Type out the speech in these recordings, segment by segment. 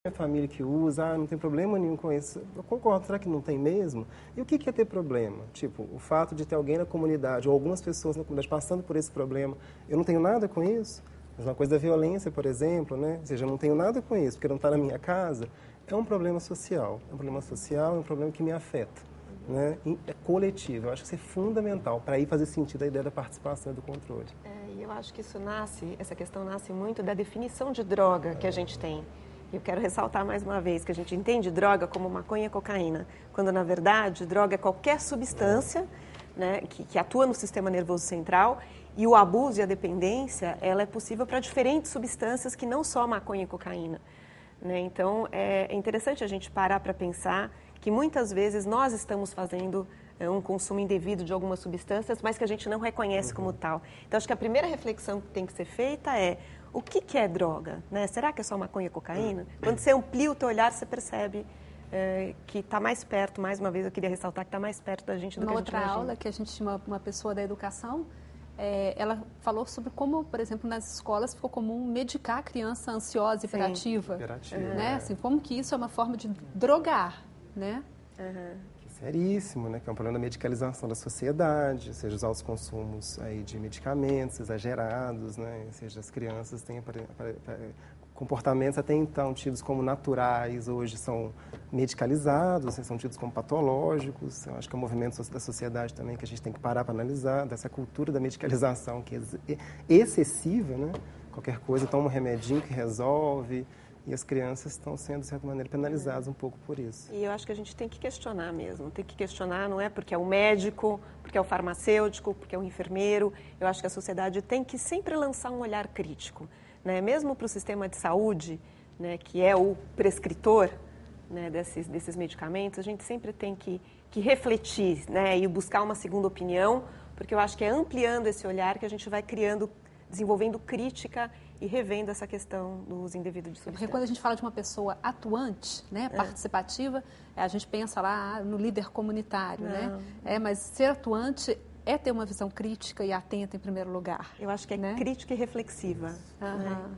minha família que usa, não tem problema nenhum com isso. Eu concordo, será que não tem mesmo? E o que é ter problema? Tipo, o fato de ter alguém na comunidade, ou algumas pessoas na comunidade passando por esse problema, eu não tenho nada com isso? Mas uma coisa da violência, por exemplo, né? Ou seja, eu não tenho nada com isso, porque não está na minha casa. É um problema social. É um problema social, é um problema que me afeta. Né? É coletivo. Eu acho que isso é fundamental para aí fazer sentido a ideia da participação e do controle. E eu acho que essa questão nasce muito da definição de droga que a gente tem. Eu quero ressaltar mais uma vez que a gente entende droga como maconha e cocaína, quando na verdade droga é qualquer substância, né, que atua no sistema nervoso central, e o abuso e a dependência ela é possível para diferentes substâncias que não só maconha e cocaína. Né? Então é interessante a gente parar para pensar que muitas vezes nós estamos fazendo um consumo indevido de algumas substâncias, mas que a gente não reconhece como tal. Então acho que a primeira reflexão que tem que ser feita é: o que é droga? Né? Será que é só maconha e cocaína? Quando você amplia o teu olhar, você percebe que está mais perto, mais uma vez eu queria ressaltar que está mais perto da gente do que a gente imagina. Uma outra aula que a gente tinha uma pessoa da educação, ela falou sobre como, por exemplo, nas escolas ficou comum medicar a criança ansiosa, hiperativa. Né? Assim, como que isso é uma forma de drogar, né? Seríssimo, né? Que é um problema da medicalização da sociedade, seja os altos consumos aí de medicamentos exagerados, né? Seja as crianças têm comportamentos até então tidos como naturais, hoje são medicalizados, são tidos como patológicos. Eu acho que é um movimento da sociedade também que a gente tem que parar para analisar, dessa cultura da medicalização que é excessiva, né? Qualquer coisa, toma um remedinho que resolve. E as crianças estão sendo, de certa maneira, penalizadas um pouco por isso. E eu acho que a gente tem que questionar mesmo. Tem que questionar, não é porque é o médico, porque é o farmacêutico, porque é o enfermeiro. Eu acho que a sociedade tem que sempre lançar um olhar crítico. Né? Mesmo para o sistema de saúde, né, que é o prescritor, né, desses medicamentos, a gente sempre tem que refletir, né, e buscar uma segunda opinião, porque eu acho que é ampliando esse olhar que a gente vai desenvolvendo crítica e revendo essa questão do uso indevido de substâncias. Porque quando a gente fala de uma pessoa atuante, né, participativa, a gente pensa lá no líder comunitário, né? Mas ser atuante é ter uma visão crítica e atenta em primeiro lugar. Eu acho que é, né, crítica e reflexiva. Né?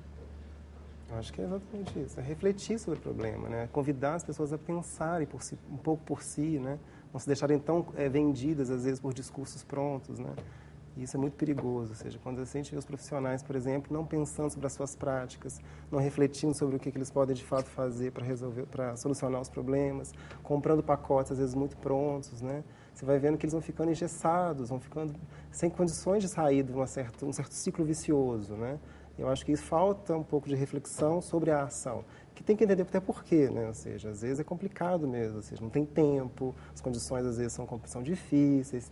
Eu acho que é exatamente isso, é refletir sobre o problema, né? Convidar as pessoas a pensarem um pouco por si, né? Não se deixarem tão vendidas, às vezes, por discursos prontos, né? E isso é muito perigoso, ou seja, quando a gente vê os profissionais, por exemplo, não pensando sobre as suas práticas, não refletindo sobre o que eles podem de fato fazer para solucionar os problemas, comprando pacotes às vezes muito prontos, né? Você vai vendo que eles vão ficando engessados, vão ficando sem condições de sair de um certo ciclo vicioso, né? Eu acho que falta um pouco de reflexão sobre a ação, que tem que entender até por quê, né? Ou seja, às vezes é complicado mesmo, ou seja, não tem tempo, as condições às vezes são difíceis,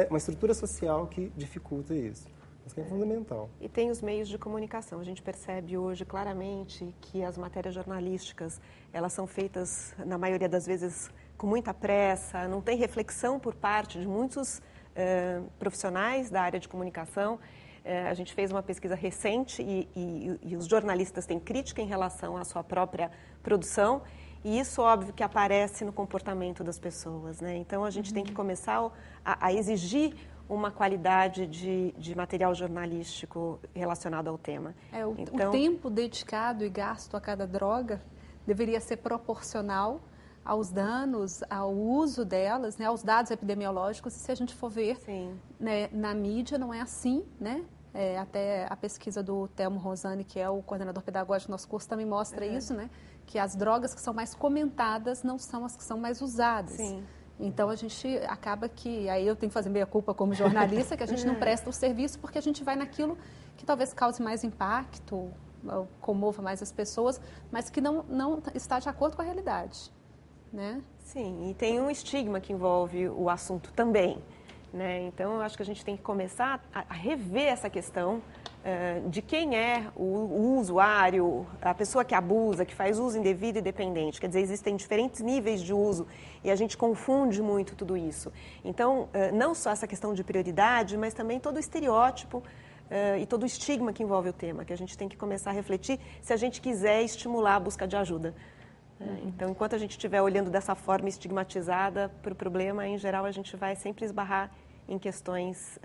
uma estrutura social que dificulta isso, mas que é fundamental. E tem os meios de comunicação. A gente percebe hoje claramente que as matérias jornalísticas, elas são feitas, na maioria das vezes, com muita pressa, não tem reflexão por parte de muitos profissionais da área de comunicação. A gente fez uma pesquisa recente e os jornalistas têm crítica em relação à sua própria produção, e isso, óbvio, que aparece no comportamento das pessoas, né? Então, a gente tem que começar a exigir uma qualidade de material jornalístico relacionado ao tema. O tempo dedicado e gasto a cada droga deveria ser proporcional aos danos, ao uso delas, né, aos dados epidemiológicos. E se a gente for ver, né, na mídia não é assim, né? Até a pesquisa do Telmo Rosani, que é o coordenador pedagógico do nosso curso, também mostra isso, né? Que as drogas que são mais comentadas não são as que são mais usadas. Sim. Então, a gente acaba que, aí eu tenho que fazer meia culpa como jornalista, que a gente não presta o serviço porque a gente vai naquilo que talvez cause mais impacto, comova mais as pessoas, mas que não está de acordo com a realidade, né? Sim, e tem um estigma que envolve o assunto também, né? Então, eu acho que a gente tem que começar a rever essa questão de quem é o usuário, a pessoa que abusa, que faz uso indevido e dependente. Quer dizer, existem diferentes níveis de uso e a gente confunde muito tudo isso. Então, não só essa questão de prioridade, mas também todo o estereótipo e todo o estigma que envolve o tema, que a gente tem que começar a refletir se a gente quiser estimular a busca de ajuda. Então, enquanto a gente estiver olhando dessa forma estigmatizada para o problema, em geral, a gente vai sempre esbarrar em questões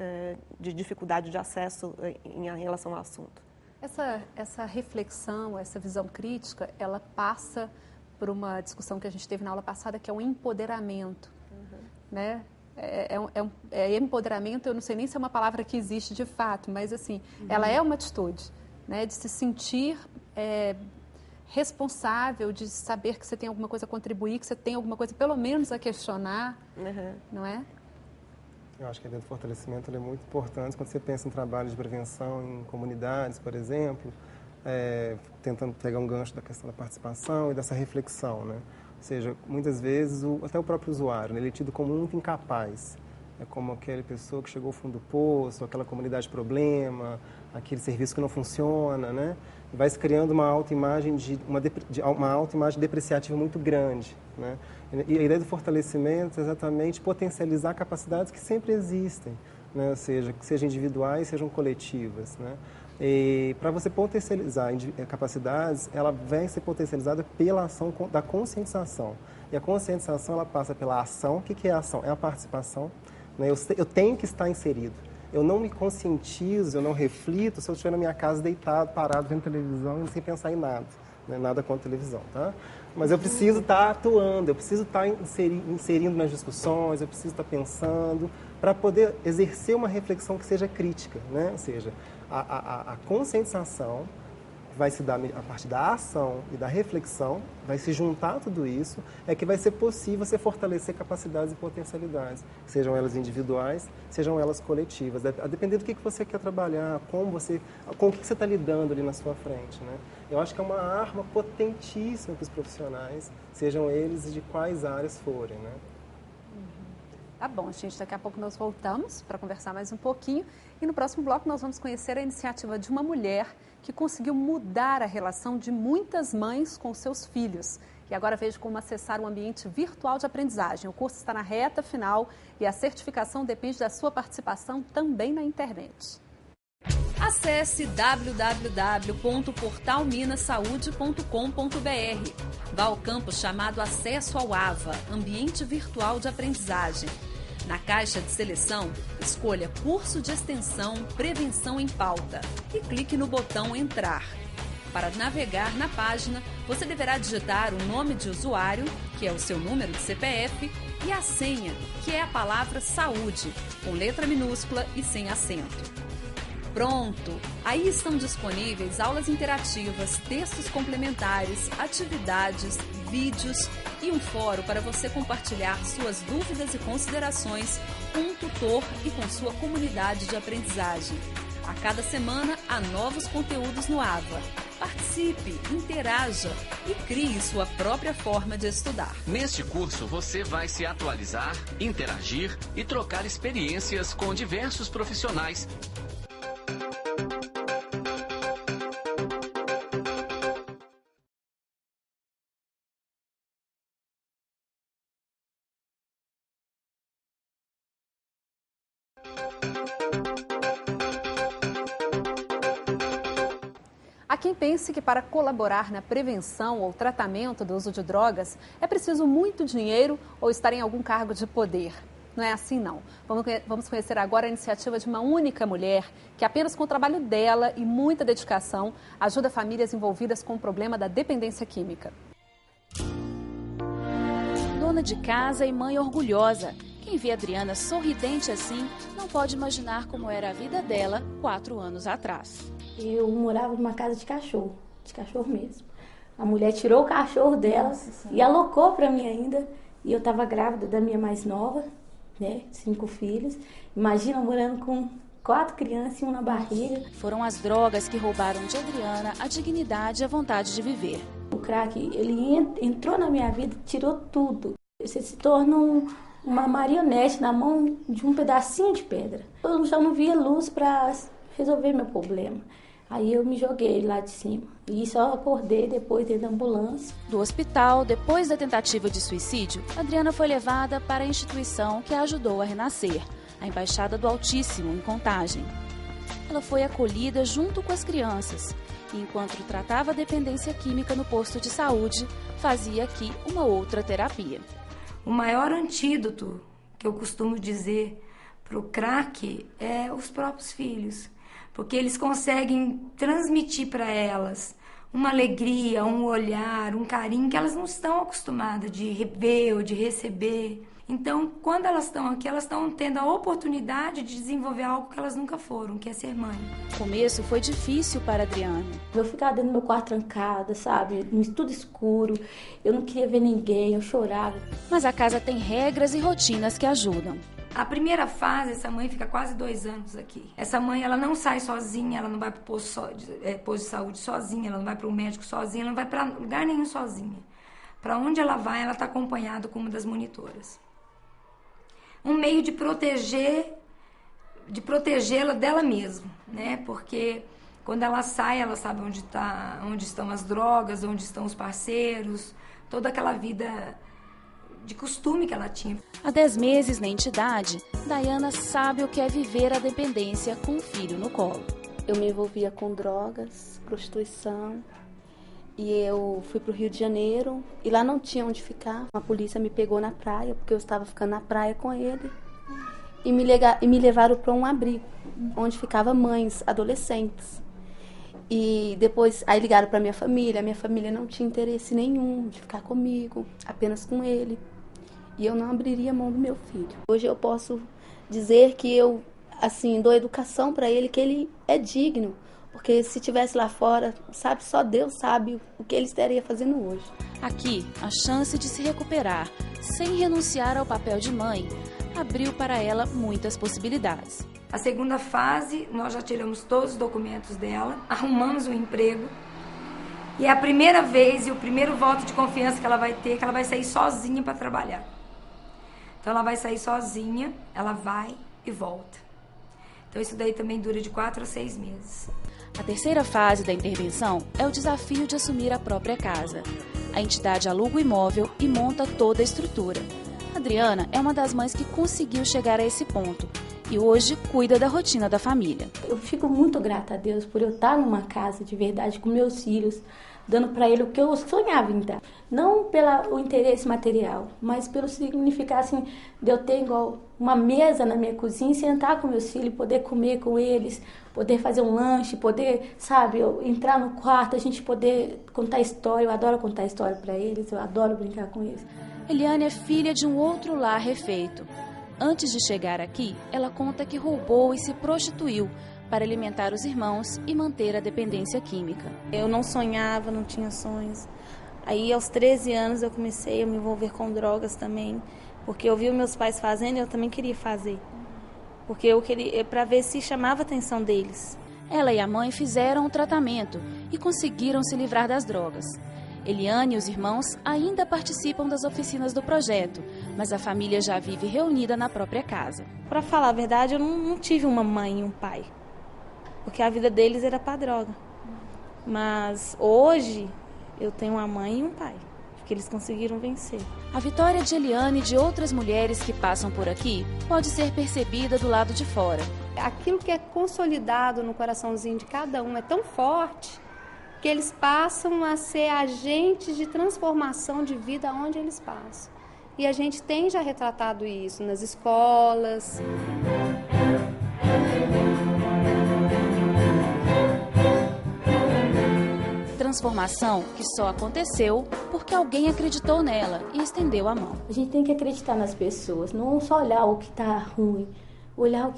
de dificuldade de acesso em relação ao assunto. Essa reflexão, essa visão crítica, ela passa por uma discussão que a gente teve na aula passada, que é o empoderamento, né? Empoderamento, eu não sei nem se é uma palavra que existe de fato, mas assim, ela é uma atitude, né? De se sentir responsável, de saber que você tem alguma coisa a contribuir, que você tem alguma coisa pelo menos a questionar, não é? Eu acho que a ideia do fortalecimento é muito importante quando você pensa em trabalho de prevenção em comunidades, por exemplo, tentando pegar um gancho da questão da participação e dessa reflexão, né? Ou seja, muitas vezes até o próprio usuário, né, ele é tido como muito incapaz. É como aquela pessoa que chegou ao fundo do poço, aquela comunidade problema, aquele serviço que não funciona, né? E vai se criando uma autoimagem uma autoimagem depreciativa muito grande, né? E a ideia do fortalecimento é exatamente potencializar capacidades que sempre existem, né? Ou seja, que sejam individuais, sejam coletivas, né? E para você potencializar capacidades, ela vai ser potencializada pela ação da conscientização. E a conscientização, ela passa pela ação. O que é a ação? É a participação. Né? Eu tenho que estar inserido. Eu não me conscientizo, eu não reflito se eu estiver na minha casa deitado, parado, vendo televisão e sem pensar em nada. Né? Nada contra a televisão, tá? Mas eu preciso estar atuando, eu preciso estar inserindo nas discussões, eu preciso estar pensando para poder exercer uma reflexão que seja crítica, né? Ou seja, a conscientização vai se dar a partir da ação e da reflexão, vai se juntar tudo isso, é que vai ser possível você fortalecer capacidades e potencialidades, sejam elas individuais, sejam elas coletivas, a depender do que você quer trabalhar, com o que você está lidando ali na sua frente, né? Eu acho que é uma arma potentíssima para os profissionais, sejam eles de quais áreas forem, né? Tá bom, gente, daqui a pouco nós voltamos para conversar mais um pouquinho e no próximo bloco nós vamos conhecer a iniciativa de uma mulher que conseguiu mudar a relação de muitas mães com seus filhos. E agora veja como acessar um ambiente virtual de aprendizagem. O curso está na reta final e a certificação depende da sua participação também na internet. Acesse www.portalminasaude.com.br. Vá ao campo chamado Acesso ao AVA, Ambiente Virtual de Aprendizagem. Na caixa de seleção, escolha Curso de Extensão Prevenção em Pauta e clique no botão Entrar. Para navegar na página, você deverá digitar o nome de usuário, que é o seu número de CPF, e a senha, que é a palavra saúde, com letra minúscula e sem acento. Pronto! Aí estão disponíveis aulas interativas, textos complementares, atividades, vídeos e um fórum para você compartilhar suas dúvidas e considerações com um tutor e com sua comunidade de aprendizagem. A cada semana há novos conteúdos no AVA. Participe, interaja e crie sua própria forma de estudar. Neste curso, você vai se atualizar, interagir e trocar experiências com diversos profissionais. Há quem pense que para colaborar na prevenção ou tratamento do uso de drogas é preciso muito dinheiro ou estar em algum cargo de poder. Não é assim, não. Vamos conhecer agora a iniciativa de uma única mulher que apenas com o trabalho dela e muita dedicação ajuda famílias envolvidas com o problema da dependência química. Dona de casa e mãe orgulhosa. Quem vê Adriana sorridente assim não pode imaginar como era a vida dela 4 anos atrás. Eu morava numa casa de cachorro mesmo. A mulher tirou o cachorro dela e alocou para mim ainda. E eu estava grávida da minha mais nova, né? 5 filhos. Imagina morando com 4 crianças e 1 na barriga. Foram as drogas que roubaram de Adriana a dignidade e a vontade de viver. O crack, ele entrou na minha vida, tirou tudo. Você se torna uma marionete na mão de um pedacinho de pedra. Eu já não via luz para resolver meu problema. Aí eu me joguei lá de cima e só acordei depois dentro da ambulância. Do hospital, depois da tentativa de suicídio, Adriana foi levada para a instituição que a ajudou a renascer, a Embaixada do Altíssimo, em Contagem. Ela foi acolhida junto com as crianças e, enquanto tratava a dependência química no posto de saúde, fazia aqui uma outra terapia. O maior antídoto que eu costumo dizer para o crack é os próprios filhos. porque eles conseguem transmitir para elas uma alegria, um olhar, um carinho que elas não estão acostumadas de ver ou de receber. Então, quando elas estão aqui, elas estão tendo a oportunidade de desenvolver algo que elas nunca foram, que é ser mãe. O começo foi difícil para a Adriana. Eu ficava dentro do meu quarto trancada, sabe? Tudo escuro, eu não queria ver ninguém, eu chorava. Mas a casa tem regras e rotinas que ajudam. A primeira fase, essa mãe fica quase 2 anos aqui. Essa mãe, ela não sai sozinha, ela não vai para o posto de saúde sozinha, ela não vai para o médico sozinha, ela não vai para lugar nenhum sozinha. Para onde ela vai, ela está acompanhada com uma das monitoras. Um meio de protegê-la dela mesma, né? Porque quando ela sai, ela sabe onde estão as drogas, onde estão os parceiros, toda aquela vida de costume que ela tinha. Há 10 meses na entidade, Dayana sabe o que é viver a dependência com o filho no colo. Eu me envolvia com drogas, prostituição, e eu fui para o Rio de Janeiro e lá não tinha onde ficar. A polícia me pegou na praia, porque eu estava ficando na praia com ele, e me levaram para um abrigo, onde ficavam mães, adolescentes. E depois, aí ligaram para minha família não tinha interesse nenhum de ficar comigo, apenas com ele. E eu não abriria a mão do meu filho. Hoje eu posso dizer que eu, assim, dou educação para ele, que ele é digno. Porque se estivesse lá fora, sabe, só Deus sabe o que ele estaria fazendo hoje. Aqui, a chance de se recuperar, sem renunciar ao papel de mãe, abriu para ela muitas possibilidades. A segunda fase, nós já tiramos todos os documentos dela, arrumamos um emprego. E é a primeira vez e o primeiro voto de confiança que ela vai ter, que ela vai sair sozinha para trabalhar. Então ela vai sair sozinha, ela vai e volta. Então isso daí também dura de 4 a 6 meses. A terceira fase da intervenção é o desafio de assumir a própria casa. A entidade aluga o imóvel e monta toda a estrutura. Adriana é uma das mães que conseguiu chegar a esse ponto e hoje cuida da rotina da família. Eu fico muito grata a Deus por eu estar numa casa de verdade com meus filhos, dando para ele o que eu sonhava em dar. Não pelo interesse material, mas pelo significado assim, de eu ter igual uma mesa na minha cozinha, sentar com meus filhos, poder comer com eles, poder fazer um lanche, poder, sabe, eu entrar no quarto, a gente poder contar história. Eu adoro contar história para eles, eu adoro brincar com eles. Eliane é filha de um outro lar refeito. Antes de chegar aqui, ela conta que roubou e se prostituiu para alimentar os irmãos e manter a dependência química. Eu não sonhava, não tinha sonhos. Aí, aos 13 anos, eu comecei a me envolver com drogas também, porque eu vi os meus pais fazendo e eu também queria fazer. Porque eu queria, para ver se chamava a atenção deles. Ela e a mãe fizeram o tratamento e conseguiram se livrar das drogas. Eliane e os irmãos ainda participam das oficinas do projeto, mas a família já vive reunida na própria casa. Para falar a verdade, eu não tive uma mãe e um pai, porque a vida deles era para droga. Mas hoje eu tenho uma mãe e um pai, porque eles conseguiram vencer. A vitória de Eliane e de outras mulheres que passam por aqui pode ser percebida do lado de fora. Aquilo que é consolidado no coraçãozinho de cada um é tão forte que eles passam a ser agentes de transformação de vida onde eles passam. E a gente tem já retratado isso nas escolas. Transformação que só aconteceu porque alguém acreditou nela e estendeu a mão. A gente tem que acreditar nas pessoas, não só olhar o que está ruim, olhar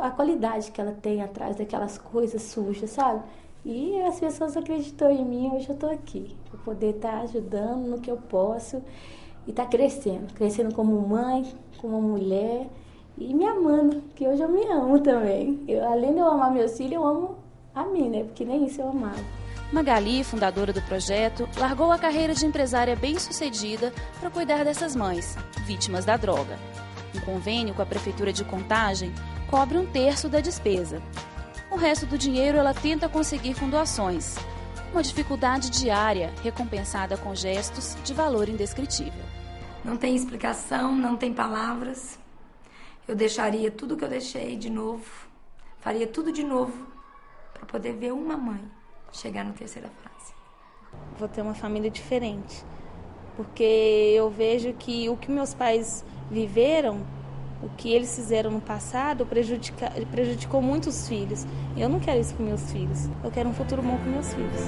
a qualidade que ela tem atrás daquelas coisas sujas, sabe? E as pessoas acreditam em mim, hoje eu estou aqui, para poder estar ajudando no que eu posso e estar crescendo como mãe, como mulher e me amando, que hoje eu me amo também. Além de eu amar meus filhos, eu amo a mim, né? Porque nem isso eu amava. Magali, fundadora do projeto, largou a carreira de empresária bem-sucedida para cuidar dessas mães, vítimas da droga. Um convênio com a Prefeitura de Contagem cobre 1/3 da despesa. O resto do dinheiro ela tenta conseguir com doações. Uma dificuldade diária, recompensada com gestos de valor indescritível. Não tem explicação, não tem palavras. Eu deixaria tudo que eu deixei de novo, faria tudo de novo para poder ver uma mãe chegar na terceira fase. Vou ter uma família diferente, porque eu vejo que o que meus pais viveram O que eles fizeram no passado prejudicou muitos filhos. Eu não quero isso para meus filhos. Eu quero um futuro bom para meus filhos.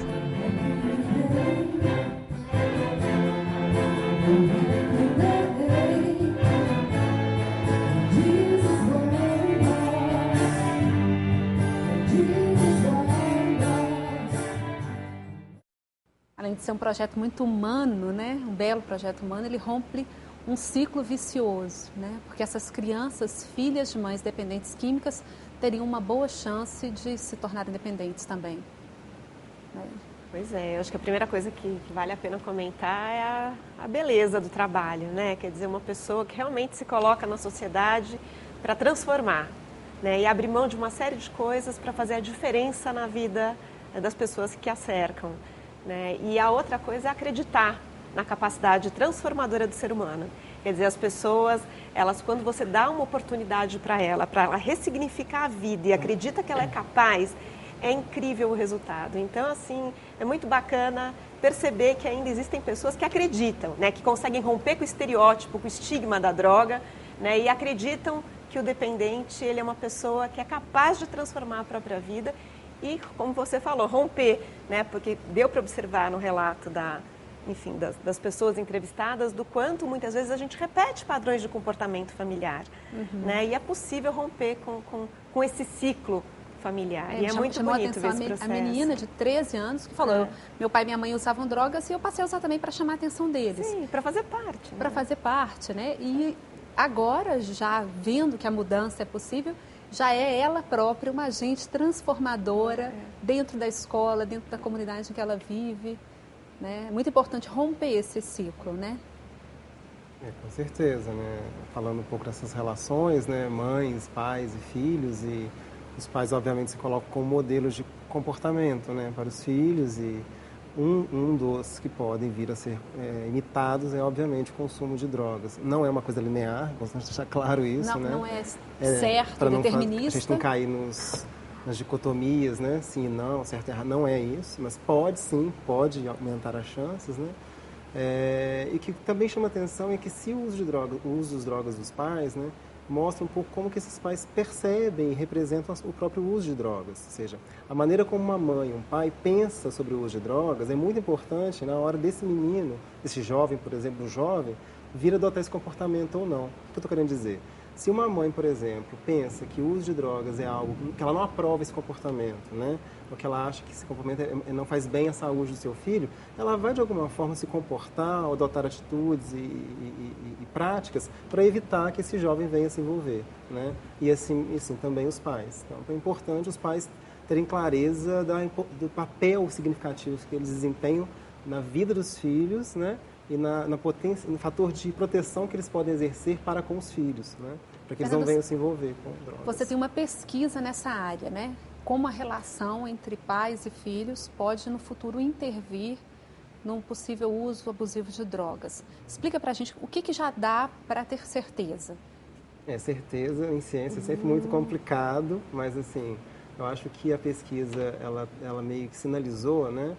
Além de ser um projeto muito humano, né? Um belo projeto humano, ele rompe um ciclo vicioso, né? Porque essas crianças, filhas de mães dependentes químicas, teriam uma boa chance de se tornarem dependentes também. Né? Pois é, eu acho que a primeira coisa que vale a pena comentar é a beleza do trabalho, né? Quer dizer, uma pessoa que realmente se coloca na sociedade para transformar, né? E abrir mão de uma série de coisas para fazer a diferença na vida das pessoas que a cercam. Né? E a outra coisa é acreditar na capacidade transformadora do ser humano. Quer dizer, as pessoas, elas, quando você dá uma oportunidade para ela ressignificar a vida e acredita que ela é capaz, é incrível o resultado. Então, assim, é muito bacana perceber que ainda existem pessoas que acreditam, né? Que conseguem romper com o estereótipo, com o estigma da droga, né? E acreditam que o dependente, ele é uma pessoa que é capaz de transformar a própria vida. E, como você falou, romper, né? Porque deu para observar no relato das pessoas entrevistadas do quanto muitas vezes a gente repete padrões de comportamento familiar. Né? E é possível romper com esse ciclo familiar. E é muito bonito ver esse processo. A menina de 13 anos que falou, meu pai e minha mãe usavam drogas e eu passei a usar também para chamar a atenção deles. Sim, para fazer parte. Para fazer parte, né? E agora, já vendo que a mudança é possível, já é ela própria uma agente transformadora dentro da escola, dentro da comunidade em que ela vive. Né? É muito importante romper esse ciclo, né? Com certeza, né? Falando um pouco dessas relações, né? Mães, pais e filhos, e os pais obviamente se colocam como modelos de comportamento, né? Para os filhos, e um dos que podem vir a ser imitados é obviamente o consumo de drogas. Não é uma coisa linear, vamos deixar claro isso, né? Não é certo, determinista. A gente não cair nas dicotomias, né? Sim e não, certo e errado, não é isso, mas pode aumentar as chances, né? E que também chama atenção é que se o uso das drogas dos pais, né, mostra um pouco como que esses pais percebem e representam o próprio uso de drogas. Ou seja, a maneira como uma mãe, um pai pensa sobre o uso de drogas é muito importante na hora desse menino, desse jovem, por exemplo, vir a adotar esse comportamento ou não. O que eu estou querendo dizer? Se uma mãe, por exemplo, pensa que o uso de drogas é algo que ela não aprova esse comportamento, né? Ou que ela acha que esse comportamento não faz bem à saúde do seu filho, ela vai de alguma forma se comportar ou adotar atitudes e práticas para evitar que esse jovem venha se envolver, né? E assim também os pais. Então é importante os pais terem clareza do papel significativo que eles desempenham na vida dos filhos, né? E no fator de proteção que eles podem exercer para com os filhos, né? Para que eles não venham se envolver com drogas. Você tem uma pesquisa nessa área, né? Como a relação entre pais e filhos pode, no futuro, intervir num possível uso abusivo de drogas. Explica para a gente o que já dá para ter certeza. Certeza em ciência é sempre muito complicado, mas assim, eu acho que a pesquisa, ela meio que sinalizou, né?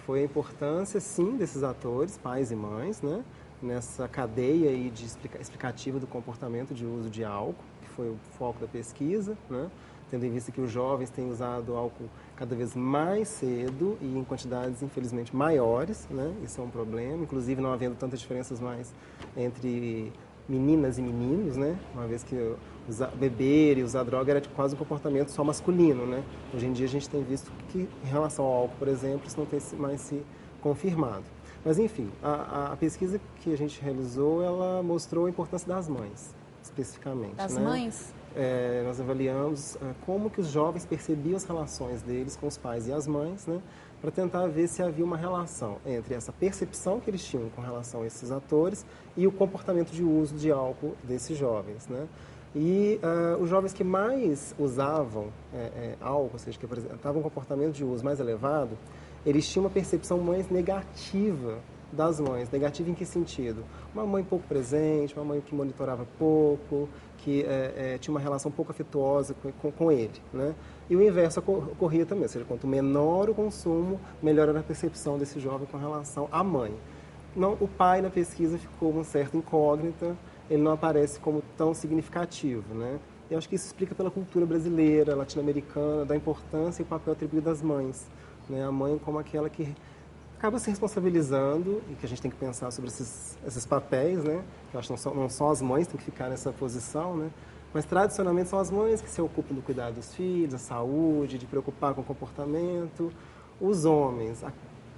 Foi a importância, sim, desses atores, pais e mães, né, nessa cadeia aí de explicativa do comportamento de uso de álcool, que foi o foco da pesquisa, né, tendo em vista que os jovens têm usado álcool cada vez mais cedo e em quantidades, infelizmente, maiores, né, isso é um problema, inclusive não havendo tantas diferenças mais entre meninas e meninos, né, uma vez que beber e usar droga era quase um comportamento só masculino, né? Hoje em dia a gente tem visto que, em relação ao álcool, por exemplo, isso não tem mais se confirmado. Mas, enfim, a pesquisa que a gente realizou, ela mostrou a importância das mães, especificamente. Das né? mães? Nós avaliamos como que os jovens percebiam as relações deles com os pais e as mães, né? Para tentar ver se havia uma relação entre essa percepção que eles tinham com relação a esses atores e o comportamento de uso de álcool desses jovens, né? E os jovens que mais usavam álcool, ou seja, que apresentavam um comportamento de uso mais elevado, eles tinham uma percepção mais negativa das mães. Negativa em que sentido? Uma mãe pouco presente, uma mãe que monitorava pouco, que tinha uma relação pouco afetuosa com ele, né? E o inverso ocorria também, ou seja, quanto menor o consumo, melhor era a percepção desse jovem com relação à mãe. Não, o pai, na pesquisa, ficou uma certa incógnita ele não aparece como tão significativo, né? Eu acho que isso explica pela cultura brasileira, latino-americana, da importância e o papel atribuído às mães, né? A mãe como aquela que acaba se responsabilizando, e que a gente tem que pensar sobre esses papéis, né? Que eu acho que não são as mães que têm que ficar nessa posição, né? Mas tradicionalmente são as mães que se ocupam do cuidado dos filhos, da saúde, de preocupar com o comportamento. Os homens,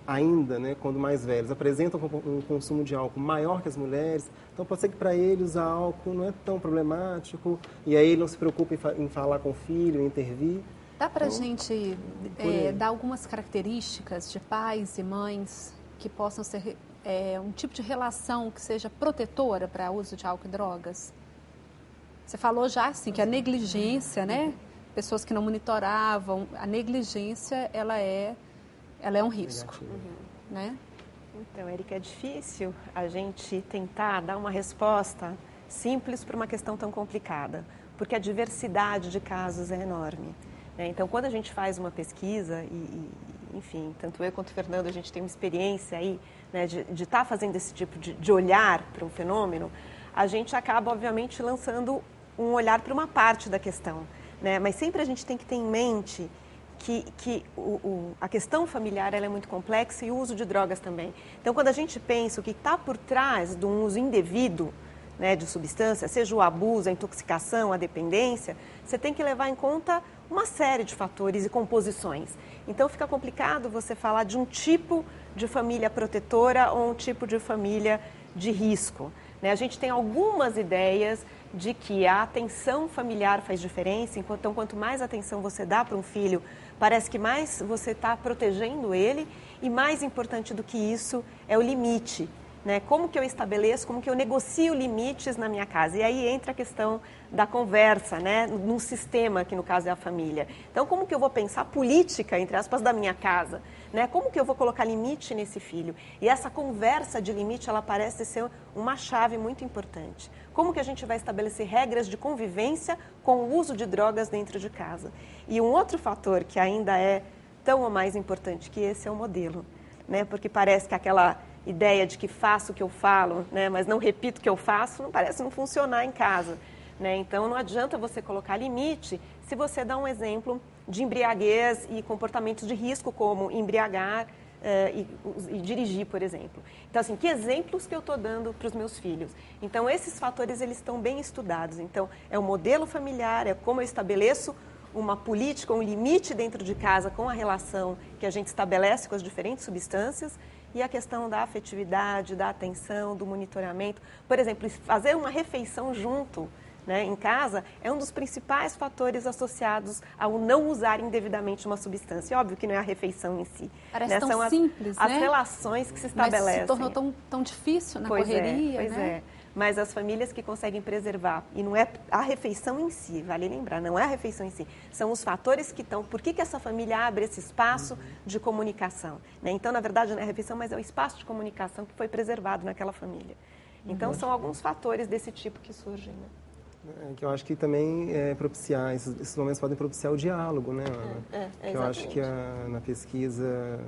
ainda, né, quando mais velhos, apresentam um consumo de álcool maior que as mulheres, então pode ser que para ele usar álcool não é tão problemático, e aí ele não se preocupa em falar com o filho, em intervir. Dá para a gente dar algumas características de pais e mães que possam ser um tipo de relação que seja protetora para o uso de álcool e drogas? Você falou já assim, que a negligência, né? Pessoas que não monitoravam, a negligência, ela é um risco, né? Então, Érica, é difícil a gente tentar dar uma resposta simples para uma questão tão complicada, porque a diversidade de casos é enorme, né? Então, quando a gente faz uma pesquisa, enfim, tanto eu quanto o Fernando, a gente tem uma experiência aí, né, de estar fazendo esse tipo de olhar para um fenômeno, a gente acaba, obviamente, lançando um olhar para uma parte da questão, né? Mas sempre a gente tem que ter em mente que a questão familiar ela é muito complexa e o uso de drogas também. Então, quando a gente pensa o que está por trás de um uso indevido, né, de substância, seja o abuso, a intoxicação, a dependência, você tem que levar em conta uma série de fatores e composições. Então, fica complicado você falar de um tipo de família protetora ou um tipo de família de risco, né? A gente tem algumas ideias de que a atenção familiar faz diferença, então quanto mais atenção você dá para um filho, parece que mais você está protegendo ele, e mais importante do que isso é o limite, né? Como que eu estabeleço, como que eu negocio limites na minha casa? E aí entra a questão da conversa, né? Num sistema, que no caso é a família. Então, como que eu vou pensar política, entre aspas, da minha casa? Né? Como que eu vou colocar limite nesse filho? E essa conversa de limite, ela parece ser uma chave muito importante. Como que a gente vai estabelecer regras de convivência com o uso de drogas dentro de casa? E um outro fator que ainda é tão ou mais importante que esse é o modelo, né? Porque parece que aquela ideia de que faço o que eu falo, né, mas não repito o que eu faço, parece não funcionar em casa, né? Então, não adianta você colocar limite se você dá um exemplo de embriaguez e comportamentos de risco, como embriagar e dirigir, por exemplo. Então, assim, que exemplos que eu estou dando para os meus filhos? Então, esses fatores, eles estão bem estudados. Então, é o modelo familiar, é como eu estabeleço uma política, um limite dentro de casa com a relação que a gente estabelece com as diferentes substâncias, e a questão da afetividade, da atenção, do monitoramento. Por exemplo, fazer uma refeição junto, né, em casa é um dos principais fatores associados ao não usar indevidamente uma substância. Óbvio que não é a refeição em si. Parece né? tão São simples, as né? relações que se estabelecem. Mas se tornou tão difícil na correria, pois né? é. Mas as famílias que conseguem preservar, e não é a refeição em si, vale lembrar, não é a refeição em si, são os fatores que estão, por que essa família abre esse espaço de comunicação, né? Então, na verdade, não é a refeição, mas é o espaço de comunicação que foi preservado naquela família. Então, são alguns fatores desse tipo que surgem, né? Que eu acho que também propiciar, esses momentos podem propiciar o diálogo, né, Ana? Que eu acho que na pesquisa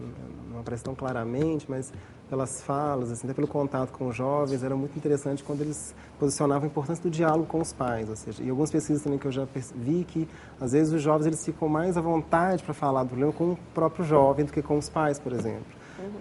não aparece tão claramente, mas pelas falas, assim, até pelo contato com os jovens, era muito interessante quando eles posicionavam a importância do diálogo com os pais, ou seja, e algumas pesquisas também que eu já vi que, às vezes, os jovens eles ficam mais à vontade para falar do problema com o próprio jovem do que com os pais, por exemplo.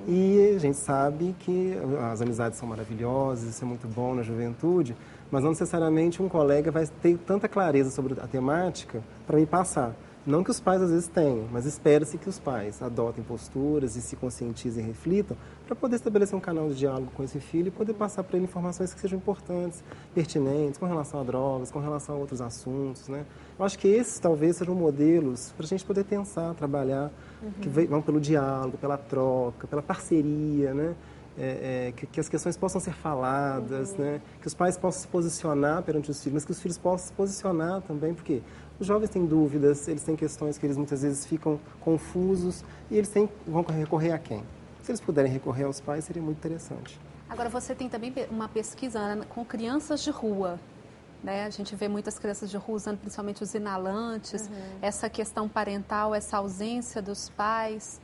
E a gente sabe que as amizades são maravilhosas, isso é muito bom na juventude, mas não necessariamente um colega vai ter tanta clareza sobre a temática para me passar. Não que os pais às vezes tenham, mas espera-se que os pais adotem posturas e se conscientizem e reflitam para poder estabelecer um canal de diálogo com esse filho e poder passar para ele informações que sejam importantes, pertinentes, com relação a drogas, com relação a outros assuntos, né? Eu acho que esses talvez sejam modelos para a gente poder pensar, trabalhar, que vão pelo diálogo, pela troca, pela parceria, né? Que as questões possam ser faladas, né? Que os pais possam se posicionar perante os filhos, mas que os filhos possam se posicionar também, porque os jovens têm dúvidas, eles têm questões que eles muitas vezes ficam confusos e eles vão recorrer a quem? Se eles puderem recorrer aos pais, seria muito interessante. Agora, você tem também uma pesquisa, Ana, com crianças de rua, né? A gente vê muitas crianças de rua usando principalmente os inalantes, essa questão parental, essa ausência dos pais.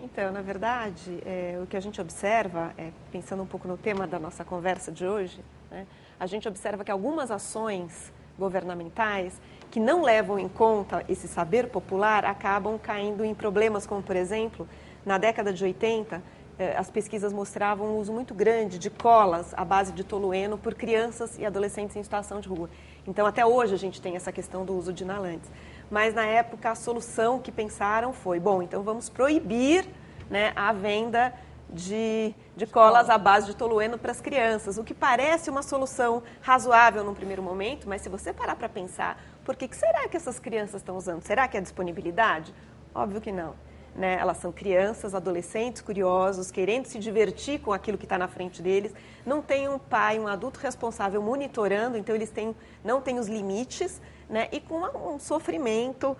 Então, na verdade, o que a gente observa, pensando um pouco no tema da nossa conversa de hoje, né, a gente observa que algumas ações governamentais que não levam em conta esse saber popular acabam caindo em problemas como, por exemplo, na década de 80, as pesquisas mostravam um uso muito grande de colas à base de tolueno por crianças e adolescentes em situação de rua. Então, até hoje a gente tem essa questão do uso de inalantes. Mas, na época, a solução que pensaram foi, bom, então vamos proibir, né, a venda de colas à base de tolueno para as crianças, o que parece uma solução razoável num primeiro momento, mas se você parar para pensar, por que será que essas crianças estão usando? Será que é disponibilidade? Óbvio que não. Né? Elas são crianças, adolescentes, curiosos, querendo se divertir com aquilo que está na frente deles. Não tem um pai, um adulto responsável monitorando, então eles não têm os limites, né? E com um sofrimento,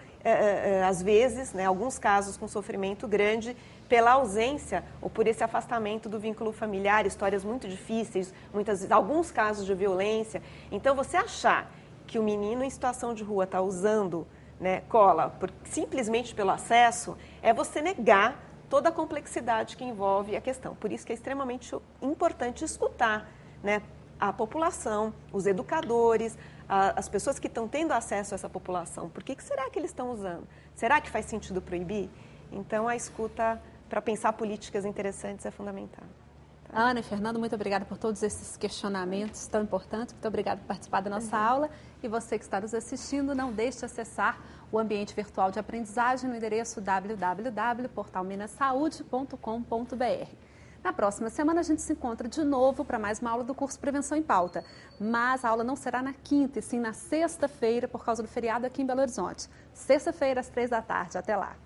às vezes, né? Alguns casos com sofrimento grande pela ausência ou por esse afastamento do vínculo familiar, histórias muito difíceis, alguns casos de violência. Então, você achar que o menino em situação de rua está usando, né, cola simplesmente pelo acesso, é você negar toda a complexidade que envolve a questão. Por isso que é extremamente importante escutar, né, a população, os educadores, as pessoas que estão tendo acesso a essa população. Por que será que eles estão usando? Será que faz sentido proibir? Então, a escuta para pensar políticas interessantes é fundamental. Ana e Fernando, muito obrigada por todos esses questionamentos tão importantes. Muito obrigada por participar da nossa aula. E você que está nos assistindo, não deixe de acessar o ambiente virtual de aprendizagem no endereço www.portalminasaude.com.br. Na próxima semana a gente se encontra de novo para mais uma aula do curso Prevenção em Pauta. Mas a aula não será na quinta, e sim na sexta-feira, por causa do feriado aqui em Belo Horizonte. Sexta-feira, às 3 da tarde. Até lá.